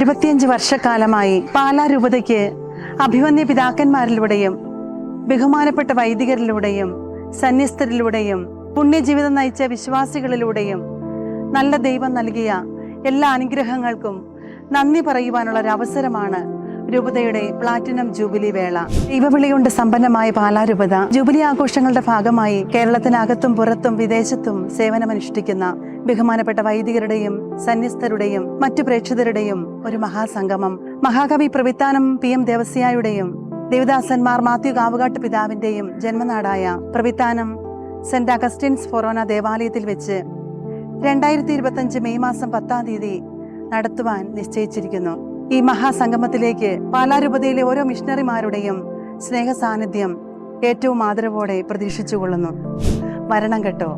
25 വർഷക്കാലമായി പാലാ രൂപതയ്ക്ക് അഭിമന്യ പിതാക്കന്മാരിലൂടെയും ബഹുമാനപ്പെട്ട വൈദികരിലൂടെയും സന്യസ്തരിലൂടെയും പുണ്യജീവിതം നയിച്ച വിശ്വാസികളിലൂടെയും നല്ല ദൈവം നൽകിയ എല്ലാ അനുഗ്രഹങ്ങൾക്കും നന്ദി പറയുവാനുള്ള ഒരു അവസരമാണ് രൂപതയുടെ പ്ലാറ്റിനം ജൂബിലി വേള. ദൈവവിളി കൊണ്ട് സമ്പന്നമായ പാലാ രൂപത ജൂബിലി ആഘോഷങ്ങളുടെ ഭാഗമായി കേരളത്തിനകത്തും പുറത്തും വിദേശത്തും സേവനമനുഷ്ഠിക്കുന്ന ബഹുമാനപ്പെട്ട വൈദികരുടെയും സന്യസ്തരുടെയും മറ്റു പ്രേക്ഷിതരുടെയും ഒരു മഹാസംഗമം മഹാകവി പ്രവിത്താനം PM ദേവസ്യായുടെയും ദേവദാസന്മാർ മാത്യു കാവുകാട്ട് പിതാവിന്റെയും ജന്മനാടായ പ്രവിത്താനം സെന്റ് അഗസ്റ്റിൻസ് ഫൊറോന ദേവാലയത്തിൽ വെച്ച് 2025 മെയ് മാസം 10-ാം തീയതി നടത്തുവാൻ നിശ്ചയിച്ചിരിക്കുന്നു. ഈ മഹാസംഗമത്തിലേക്ക് പാലാ രൂപതയിലെ ഓരോ മിഷണറിമാരുടെയും സ്നേഹ സാന്നിധ്യം ഏറ്റവും ആദരവോടെ പ്രതീക്ഷിച്ചുകൊള്ളുന്നു. വരണം കേട്ടോ.